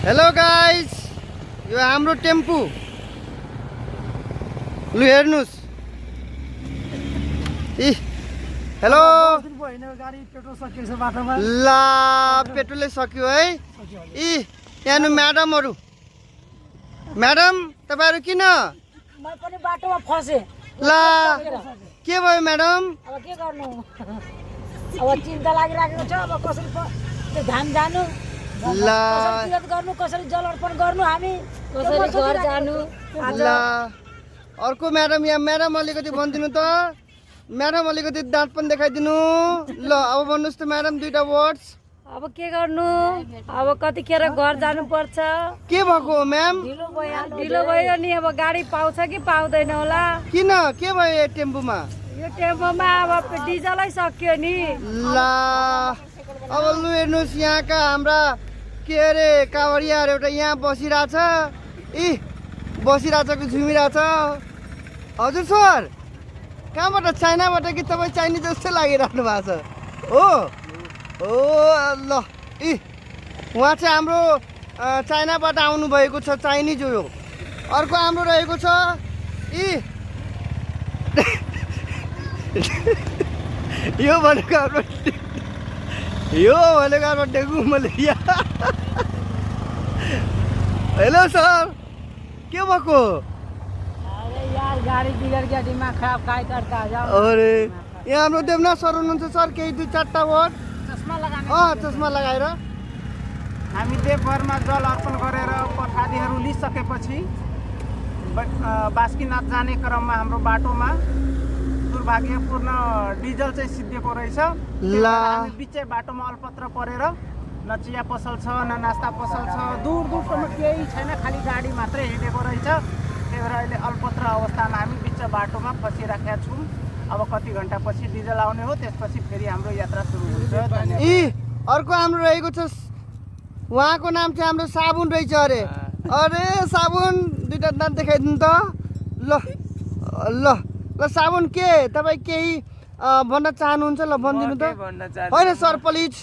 Hello guys, यो हाम्रो tempo लु हेर्नुस्। इ हेलो ला पेट्रोलै सक्यो है। इ यहाँ म्याडमहरु, म्याडम तपाईहरु किन म पनि बाटोमा फसे? ला के भयो म्याडम? अब के गर्नु, अब चिन्ता लागिराखेको छ। अब कसरी त्यो धाम जानु, ला कसरी तीर्थ गर्नु, कसरी जल अर्पण गर्नु, हामी कसरी घर जानु। ला अर्को म्याडम, यहाँ म्याडम अलिकति भनिदिनु त, म्याडम अलिकति दाँत पनि देखाइदिनु। ल अब भन्नुस् त म्याडम दुईटा वर्ड्स। अब के गर्नु, अब कतिखेर घर जानु पर्छ। के भएको म्याम? ढिलो भयो नि, अब गाडी पाउँछ कि पाउँदैन होला। किन के भयो यो टेम्पूमा? यो टेम्पोमा अब डिजलै सक्यो नि। ला अब लु हेर्नुहोस्, यहाँका हाम्रा के अरे काँवरियाहरू एउटा यहाँ बसिरहेछ। इ बसिरहेछ कि झुमिरहेछ? हजुर सर, कहाँबाट? चाइनाबाट कि तपाईँ चाइनिज जस्तै लागिरहनु भएको छ हो? ओ ल, इ उहाँ चाहिँ हाम्रो चाइनाबाट आउनुभएको छ, चाइनिज हो यो। अर्को हाम्रो रहेको छ इ यो भनेको हाम्रो डेङ्गु मलेरिया। हेलो सर, के भएको? अरे यार गाडी बिगड़ गया, दिमाग खराब काय करता जाओ। अरे यहाँ हाम्रो देवनाथ सर हुनुहुन्छ। सर केही दुई चारवटा वर्ड। चस्मा लगाने चस्मा लगाएर हामी देवघरमा जल अर्पण गरेर प्रसादीहरू लिइसकेपछि बास्कीनाथ जाने क्रममा हाम्रो बाटोमा दुर्भाग्यपूर्ण डिजल चाहिँ सिद्धिएको रहेछ। हामी बिचै बाटोमा अल्पत्र परेर न चिया पसल छ, न नास्ता पसल छ, दूर दूरसम्म केही छैन, खालि गाडी मात्रै हिँडेको रहेछ। त्यही भएर अहिले अल्पत्र अवस्थामा हामी बिच बाटोमा फसिराखेका छौँ। अब कति घन्टा पछि डिजल आउने हो, त्यसपछि फेरि हाम्रो यात्रा सुरु हुन्छ। इ अर्को हाम्रो रहेको छ, उहाँको नाम चाहिँ हाम्रो साबुन रहेछ। अरे अरे साबुन दुईटा दाँत देखाइदिनु त। ल ल ल साबुन, के तपाईँ केही भन्न चाहनुहुन्छ? ल भनिदिनु त। होइन सर प्लिज,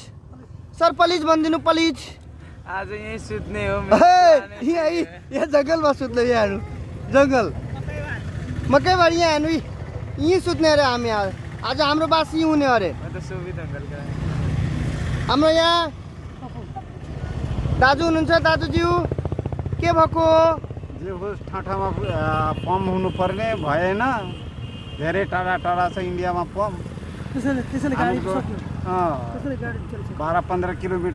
सर प्लिज भनिदिनु प्लिज। आज यहीँ सुत्ने हो। यहाँ जङ्गलमा सुत्ने, यहाँ जङ्गल मकैबारी यहाँ हेर्नु, यहीँ सुत्ने अरे हामी। आज हाम्रो बास यहीँ हुने अरे। हाम्रो यहाँ दाजु हुनुहुन्छ। दाजुज्यू के भएको? जे होस् ठाउँमा पम्प हुनुपर्ने भएन, धेरै टाढा टाढा छ इन्डियामा पम्प। 12-15 किलोमिटर